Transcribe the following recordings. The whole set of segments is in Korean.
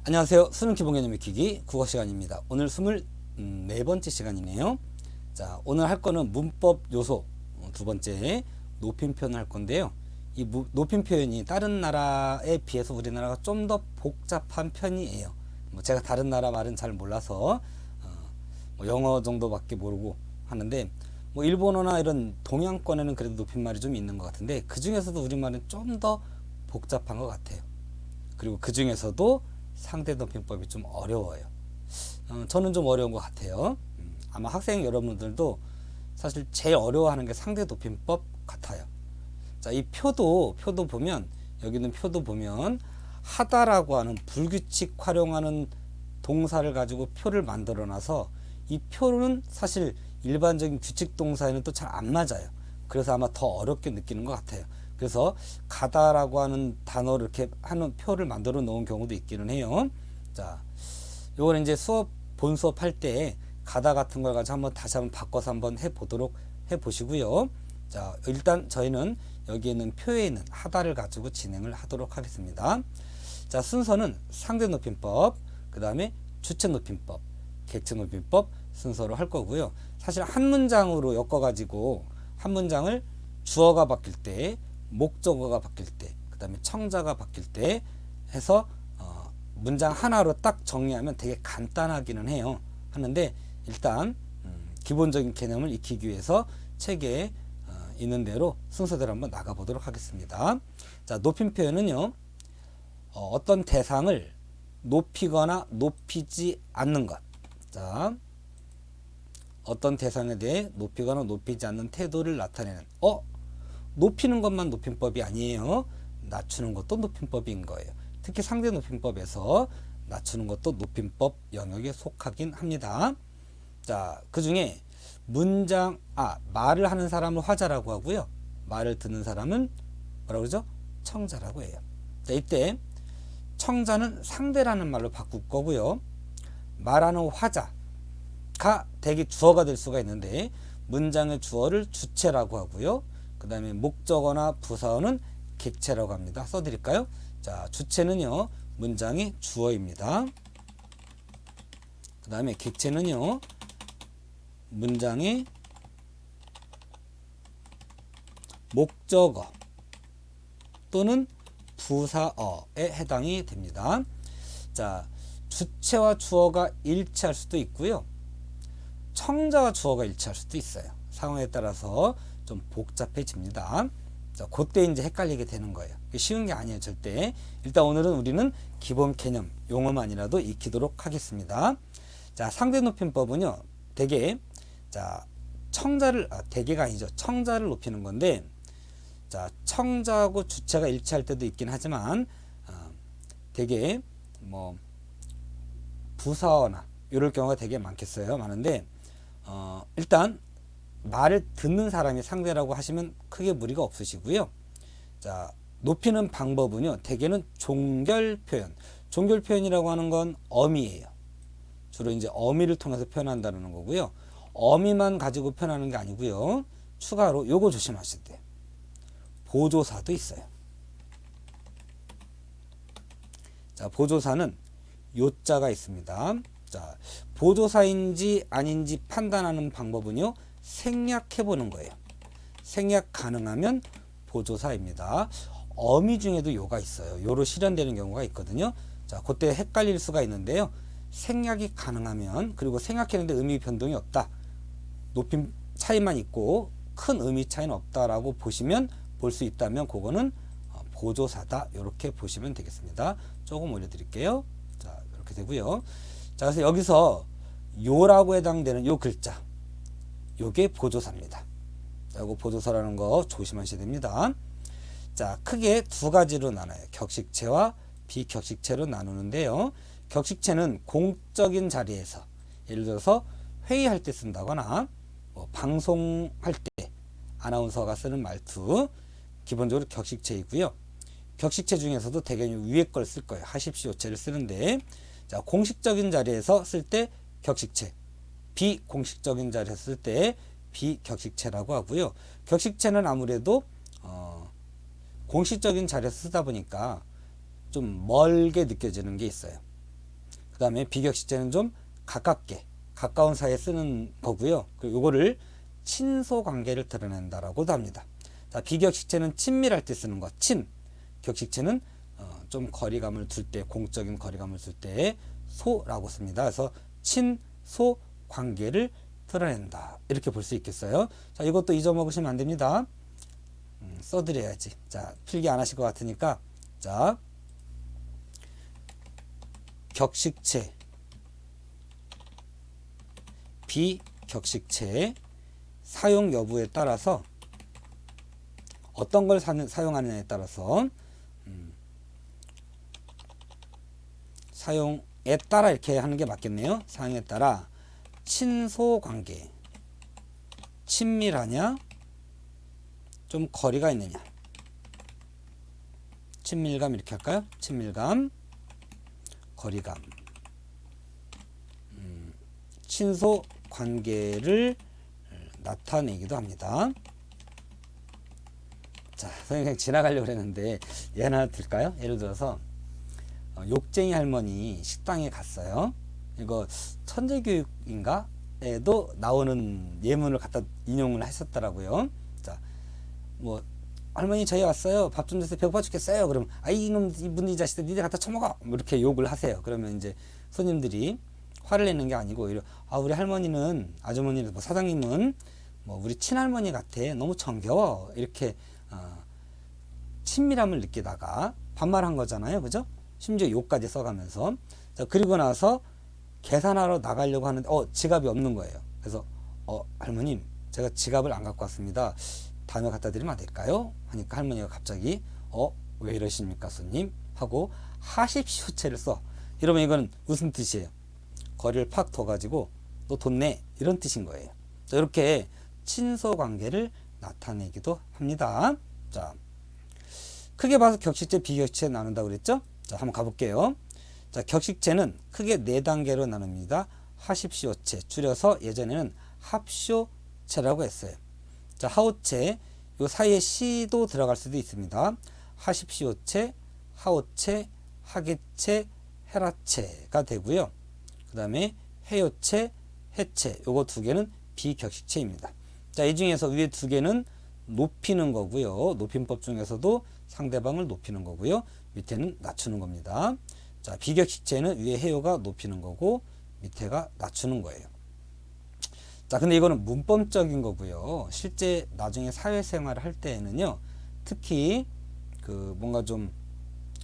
안녕하세요. 수능 기본 개념 익히기 국어 시간입니다. 오늘 24번째 시간이네요. 자, 오늘 할 거는 문법 요소 두 번째 높임 표현을 할 건데요. 이 높임 표현이 다른 나라에 비해서 우리나라가 좀 더 복잡한 편이에요. 제가 다른 나라 말은 잘 몰라서 영어 정도밖에 모르고 하는데 일본어나 이런 동양권에는 그래도 높임말이 좀 있는 것 같은데 그 중에서도 우리말은 좀 더 복잡한 것 같아요. 그리고 그 중에서도 상대 높임법이 좀 어려워요. 저는 좀 어려운 것 같아요. 아마 학생 여러분들도 사실 제일 어려워하는 게 상대 높임법 같아요. 자, 이 표도 보면 여기는 표도 보면 하다라고 하는 불규칙 활용하는 동사를 가지고 표를 만들어 놔서 이 표는 사실 일반적인 규칙 동사에는 또 잘 안 맞아요. 그래서 아마 더 어렵게 느끼는 것 같아요. 그래서 가다라고 하는 단어를 이렇게 하는 표를 만들어 놓은 경우도 있기는 해요. 자, 요거는 이제 본 수업 할 때 가다 같은 걸 가지고 다시 한번 바꿔서 한번 해 보시고요. 자, 일단 저희는 여기에 있는 표에 있는 하다를 가지고 진행을 하도록 하겠습니다. 자, 순서는 상대 높임법, 그 다음에 주체 높임법, 객체 높임법 순서로 할 거고요. 사실 한 문장으로 엮어 가지고 한 문장을 주어가 바뀔 때, 목적어가 바뀔 때, 그 다음에 청자가 바뀔 때 해서 문장 하나로 딱 정리하면 되게 간단하기는 해요. 하는데 일단 기본적인 개념을 익히기 위해서 책에 있는 대로 순서대로 한번 나가 보도록 하겠습니다. 자, 높임 표현은요, 어떤 대상을 높이거나 높이지 않는 것. 자, 어떤 대상에 대해 높이거나 높이지 않는 태도를 나타내는 높이는 것만 높임법이 아니에요. 낮추는 것도 높임법인 거예요. 특히 상대 높임법에서 낮추는 것도 높임법 영역에 속하긴 합니다. 자, 그 중에 말을 하는 사람을 화자라고 하고요. 말을 듣는 사람은 뭐라고 그러죠? 청자라고 해요. 자, 이때 청자는 상대라는 말로 바꿀 거고요. 말하는 화자가 대개 주어가 될 수가 있는데 문장의 주어를 주체라고 하고요. 그 다음에 목적어나 부사어는 객체라고 합니다. 써드릴까요? 자, 주체는요, 문장의 주어입니다. 그 다음에 객체는요, 문장의 목적어 또는 부사어에 해당이 됩니다. 자, 주체와 주어가 일치할 수도 있고요. 청자와 주어가 일치할 수도 있어요. 상황에 따라서 좀 복잡해집니다. 자, 그때 이제 헷갈리게 되는 거예요. 쉬운 게 아니에요, 절대. 일단 오늘은 우리는 기본 개념, 용어만이라도 익히도록 하겠습니다. 자, 상대 높임법은요, 대개, 자, 대개가 아니죠. 청자를 높이는 건데, 자, 청자하고 주체가 일치할 때도 있긴 하지만, 대개, 부사어나, 이럴 경우가 되게 많은데, 일단, 말을 듣는 사람이 상대라고 하시면 크게 무리가 없으시고요. 자, 높이는 방법은요, 대개는 종결 표현. 종결 표현이라고 하는 건 어미예요. 주로 이제 어미를 통해서 표현한다는 거고요. 어미만 가지고 표현하는 게 아니고요. 추가로 요거 조심하셔야 돼요. 보조사도 있어요. 자, 보조사는 요자가 있습니다. 자, 보조사인지 아닌지 판단하는 방법은요, 생략해 보는 거예요. 생략 가능하면 보조사입니다. 어미 중에도 요가 있어요. 요로 실현되는 경우가 있거든요. 자, 그때 헷갈릴 수가 있는데요. 생략이 가능하면, 그리고 생략했는데 의미 변동이 없다. 높임 차이만 있고 큰 의미 차이는 없다라고 볼 수 있다면 그거는 보조사다. 이렇게 보시면 되겠습니다. 조금 올려드릴게요. 자, 이렇게 되고요. 자, 그래서 여기서 요라고 해당되는 요 글자, 요게 보조사입니다. 자, 이거 보조사라는 거 조심하셔야 됩니다. 자, 크게 두 가지로 나눠요. 격식체와 비격식체로 나누는데요. 격식체는 공적인 자리에서, 예를 들어서 회의할 때 쓴다거나 방송할 때 아나운서가 쓰는 말투, 기본적으로 격식체이고요. 격식체 중에서도 대개 위에 걸 쓸 거예요. 하십시오체를 쓰는데, 자, 공식적인 자리에서 쓸 때 격식체, 비공식적인 자리에서 쓸 때 비격식체라고 하고요. 격식체는 아무래도 공식적인 자리에서 쓰다 보니까 좀 멀게 느껴지는 게 있어요. 그 다음에 비격식제는 좀 가깝게, 가까운 사이에 쓰는 거고요. 그리고 요거를 친소 관계를 드러낸다라고도 합니다. 자, 비격식제는 친밀할 때 쓰는 거, 친. 격식체는 좀 거리감을 둘 때, 공적인 거리감을 둘 때 소라고 씁니다. 그래서 친소 관계를 드러낸다. 이렇게 볼 수 있겠어요. 자, 이것도 잊어먹으시면 안 됩니다. 써드려야지. 자, 필기 안 하실 것 같으니까. 자, 격식체, 비격식체 사용 여부에 따라서 어떤 걸 사용하느냐에 따라서 사용에 따라 이렇게 하는 게 맞겠네요. 사용에 따라 친소 관계, 친밀하냐, 좀 거리가 있느냐. 친밀감 이렇게 할까요? 친밀감, 거리감, 친소 관계를 나타내기도 합니다. 자, 선생님 그냥 지나가려고 했는데 예 하나 들까요? 예를 들어서 욕쟁이 할머니 식당에 갔어요. 이거 천재교육인가? 에도 나오는 예문을 갖다 인용을 했었더라고요. 자, 뭐 할머니 저희 왔어요. 밥 좀 주세요. 배고파 죽겠어요. 그럼 이놈 이분 이 자식들 니들 갖다 처먹어. 뭐 이렇게 욕을 하세요. 그러면 이제 손님들이 화를 내는 게 아니고 오히려 우리 할머니는 아주머니는 뭐 사장님은 뭐 우리 친할머니 같아. 너무 정겨워. 이렇게 친밀함을 느끼다가 반말한 거잖아요. 그죠? 심지어 욕까지 써가면서. 자, 그리고 나서 계산하러 나가려고 하는데 지갑이 없는 거예요. 그래서 할머님 제가 지갑을 안 갖고 왔습니다. 다음에 갖다 드리면 안 될까요? 하니까 할머니가 갑자기 왜 이러십니까 손님? 하고 하십시오체를 써. 이러면 이건 무슨 뜻이에요? 거리를 팍 둬가지고 너 돈 내. 이런 뜻인 거예요. 자, 이렇게 친소 관계를 나타내기도 합니다. 자, 크게 봐서 격식체, 비격식체 나눈다고 그랬죠? 자, 한번 가볼게요. 자, 격식체는 크게 4단계로 나눕니다. 하십시오체, 줄여서 예전에는 합쇼체라고 했어요. 자, 하오체, 요 사이에 시도 들어갈 수도 있습니다. 하십시오체, 하오체, 하계체, 헤라체가 되고요. 그 다음에 해요체, 해체, 요거 2개는 비격식체입니다. 자, 이 중에서 위에 2개는 높이는 거고요. 높임법 중에서도 상대방을 높이는 거고요. 밑에는 낮추는 겁니다. 자, 비격식체는 위에 해요가 높이는 거고 밑에가 낮추는 거예요. 자, 근데 이거는 문법적인 거고요. 실제 나중에 사회생활을 할 때에는요, 특히 그 뭔가 좀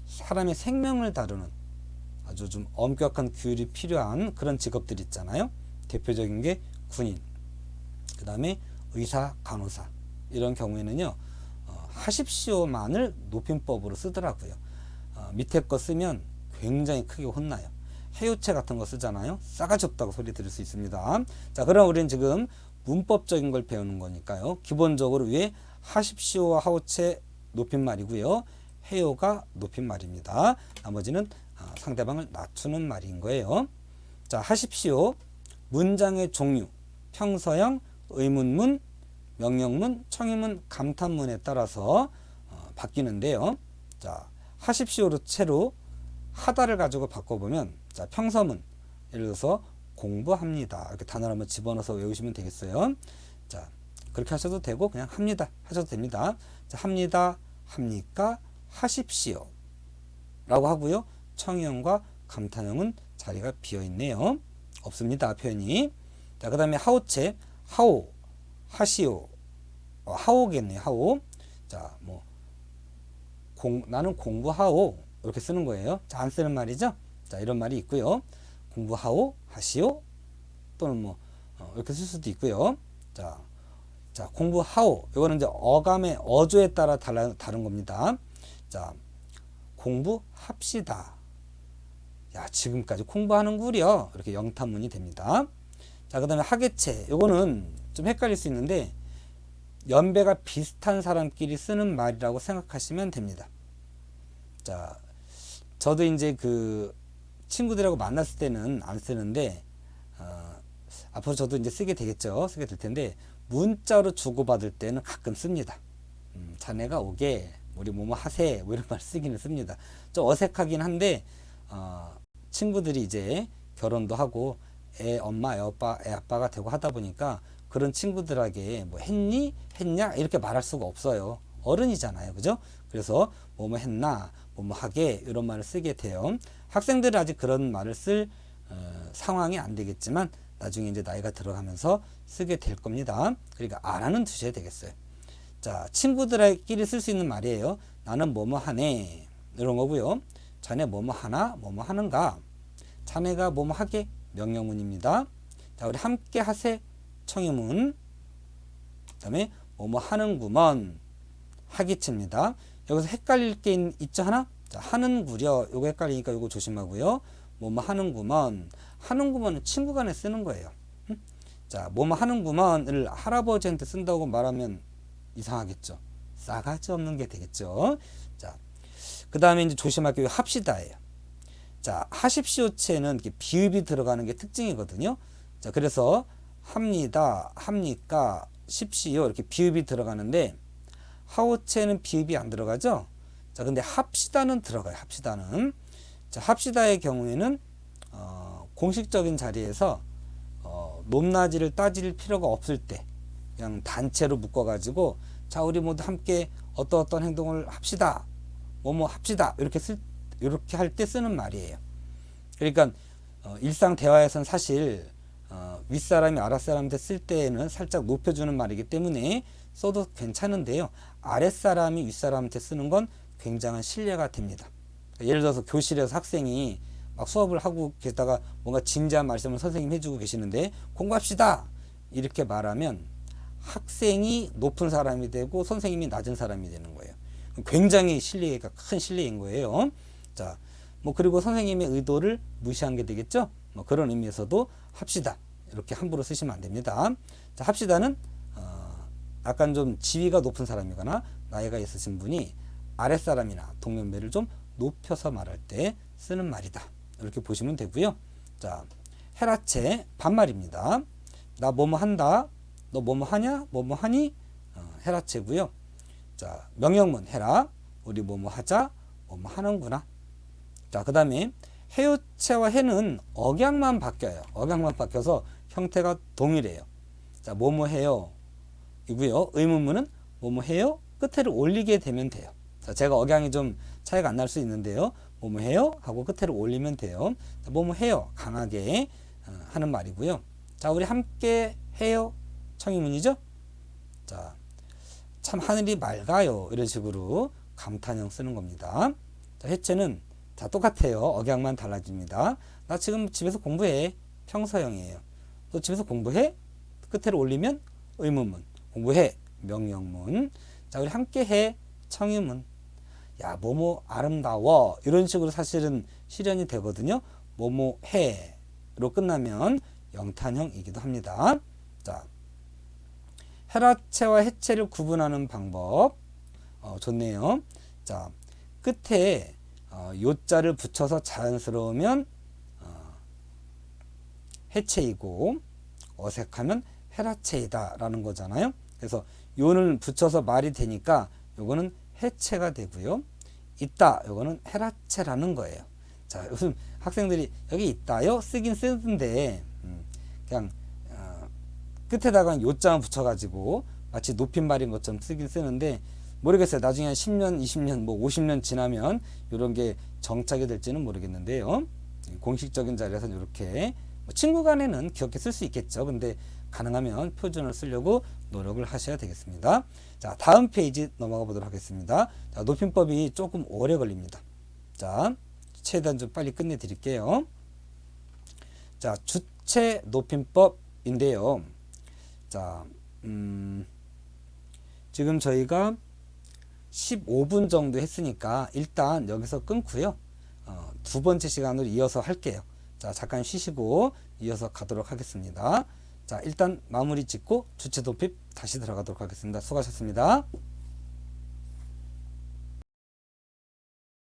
사람의 생명을 다루는 아주 좀 엄격한 규율이 필요한 그런 직업들 있잖아요. 대표적인 게 군인, 그 다음에 의사, 간호사, 이런 경우에는요, 하십시오만을 높임법으로 쓰더라고요. 밑에 거 쓰면 굉장히 크게 혼나요. 해요체 같은 거 쓰잖아요. 싸가지 없다고 소리 들을 수 있습니다. 자, 그럼 우리는 지금 문법적인 걸 배우는 거니까요. 기본적으로 위에 하십시오와 하오체 높임말이고요. 해요가 높임말입니다. 나머지는 상대방을 낮추는 말인 거예요. 자, 하십시오. 문장의 종류, 평서형, 의문문, 명령문, 청의문, 감탄문에 따라서 바뀌는데요. 자, 하십시오로 채로 하다를 가지고 바꿔보면, 자, 평서문, 예를 들어서 공부합니다. 이렇게 단어를 한번 집어넣어서 외우시면 되겠어요. 자, 그렇게 하셔도 되고 그냥 합니다 하셔도 됩니다. 자, 합니다, 합니까, 하십시오 라고 하고요. 청의형과 감탄형은 자리가 비어있네요. 없습니다, 표현이. 자, 그 다음에 하오체, 하오, 하시오, 하오겠네요. 하오. 자, 뭐 나는 공부하오, 이렇게 쓰는 거예요. 자, 안 쓰는 말이죠. 자, 이런 말이 있고요. 공부하오, 하시오, 또는 뭐 이렇게 쓸 수도 있고요. 자, 공부하오, 이거는 이제 어감의 어조에 따라 다른 겁니다. 자, 공부합시다. 야, 지금까지 공부하는구려. 이렇게 영탄문이 됩니다. 자, 그 다음에 하계체, 이거는 좀 헷갈릴 수 있는데 연배가 비슷한 사람끼리 쓰는 말이라고 생각하시면 됩니다. 자, 저도 이제 그 친구들하고 만났을 때는 안 쓰는데 앞으로 저도 이제 쓰게 되겠죠. 쓰게 될 텐데 문자로 주고받을 때는 가끔 씁니다. 자네가 오게, 우리 뭐뭐 하세, 뭐 이런 말 쓰기는 씁니다. 좀 어색하긴 한데 친구들이 이제 결혼도 하고 애 엄마, 애 아빠가 되고 하다 보니까 그런 친구들에게 뭐 했니? 했냐? 이렇게 말할 수가 없어요. 어른이잖아요. 그죠? 그래서 뭐뭐 했나? 뭐뭐 하게 이런 말을 쓰게 돼요. 학생들은 아직 그런 말을 쓸 상황이 안 되겠지만 나중에 이제 나이가 들어가면서 쓰게 될 겁니다. 그러니까 알아는 두셔야 되겠어요. 자, 친구들끼리 쓸 수 있는 말이에요. 나는 뭐뭐 하네. 이런 거고요. 자네 뭐뭐 하나? 뭐뭐 하는가? 자네가 뭐뭐 하게? 명령문입니다. 자, 우리 함께 하세. 청유문. 그 다음에 뭐뭐 하는구먼. 하기치입니다. 여기서 헷갈릴 게 있죠 하나? 자, 하는구려. 요거 헷갈리니까 요거 조심하고요. 뭐뭐 하는구먼. 하는구먼은 친구 간에 쓰는 거예요. 자, 뭐뭐 하는구먼을 할아버지한테 쓴다고 말하면 이상하겠죠. 싸가지 없는 게 되겠죠. 자, 그 다음에 이제 조심할 게 합시다예요. 자, 하십시오체는 이렇게 비읍이 들어가는 게 특징이거든요. 자, 그래서 합니다, 합니까, 십시오 이렇게 비읍이 들어가는데 하오체는 비읍이 안 들어가죠. 자, 근데 합시다는 들어가요. 합시다는. 자, 합시다의 경우에는 공식적인 자리에서 높낮이를 따질 필요가 없을 때 그냥 단체로 묶어가지고 자, 우리 모두 함께 어떤 행동을 합시다. 뭐뭐 합시다. 이렇게 할 때 쓰는 말이에요. 그러니까 일상 대화에서는 사실 윗사람이 아랫사람한테 쓸 때에는 살짝 높여주는 말이기 때문에 써도 괜찮은데요. 아랫사람이 윗사람한테 쓰는 건 굉장한 신뢰가 됩니다. 예를 들어서 교실에서 학생이 막 수업을 하고 계시다가 뭔가 진지한 말씀을 선생님이 해주고 계시는데 공부합시다 이렇게 말하면 학생이 높은 사람이 되고 선생님이 낮은 사람이 되는 거예요. 굉장히 신뢰가 큰 신뢰인 거예요. 자, 뭐 그리고 선생님의 의도를 무시한 게 되겠죠. 뭐 그런 의미에서도 합시다 이렇게 함부로 쓰시면 안 됩니다. 자, 합시다는 약간 좀 지위가 높은 사람이거나 나이가 있으신 분이 아랫사람이나 동년배를 좀 높여서 말할 때 쓰는 말이다. 이렇게 보시면 되고요. 자, 헤라체 반말입니다. 나 뭐뭐 한다. 너 뭐뭐 하냐? 뭐뭐 하니? 헤라체고요. 자, 명령문 해라. 우리 뭐뭐 하자. 뭐뭐 하는구나. 자, 그 다음에 해요체와 해는 억양만 바뀌어요. 억양만 바뀌어서 형태가 동일해요. 자, 뭐뭐 해요 이고요. 의문문은 뭐뭐 해요 끝에를 올리게 되면 돼요. 자, 제가 억양이 좀 차이가 안 날 수 있는데요. 뭐뭐 해요 하고 끝에를 올리면 돼요. 자, 뭐뭐 해요 강하게 하는 말이고요. 자, 우리 함께 해요 청유문이죠. 자, 참 하늘이 맑아요 이런 식으로 감탄형 쓰는 겁니다. 자, 해체는 자, 똑같아요. 억양만 달라집니다. 나 지금 집에서 공부해 평서형이에요. 너 집에서 공부해? 끝에를 올리면 의문문. 공부해 명령문. 자, 우리 함께 해 청유문. 야, 뭐뭐 아름다워 이런 식으로 사실은 실현이 되거든요. 뭐뭐 해로 끝나면 영탄형이기도 합니다. 자, 헤라체와 해체를 구분하는 방법 좋네요. 자, 끝에 요자를 붙여서 자연스러우면 해체이고 어색하면 헤라체이다 라는 거잖아요. 그래서 요는 붙여서 말이 되니까 요거는 해체가 되고요. 있다 요거는 헤라체라는 거예요. 자, 요즘 학생들이 여기 있다요 쓰긴 쓰는데 그냥 끝에다가 요자만 붙여가지고 마치 높임말인 것처럼 쓰긴 쓰는데 모르겠어요. 나중에 한 10년, 20년, 뭐 50년 지나면 이런 게 정착이 될지는 모르겠는데요. 공식적인 자리에서는 이렇게 친구 간에는 귀엽게 쓸 수 있겠죠. 근데 가능하면 표준을 쓰려고 노력을 하셔야 되겠습니다. 자, 다음 페이지 넘어가 보도록 하겠습니다. 자, 높임법이 조금 오래 걸립니다. 자, 최대한 좀 빨리 끝내 드릴게요. 자, 주체 높임법인데요. 자, 지금 저희가 15분 정도 했으니까 일단 여기서 끊고요. 두 번째 시간으로 이어서 할게요. 자, 잠깐 쉬시고 이어서 가도록 하겠습니다. 자, 일단 마무리 짓고 주체 높임 다시 들어가도록 하겠습니다. 수고하셨습니다.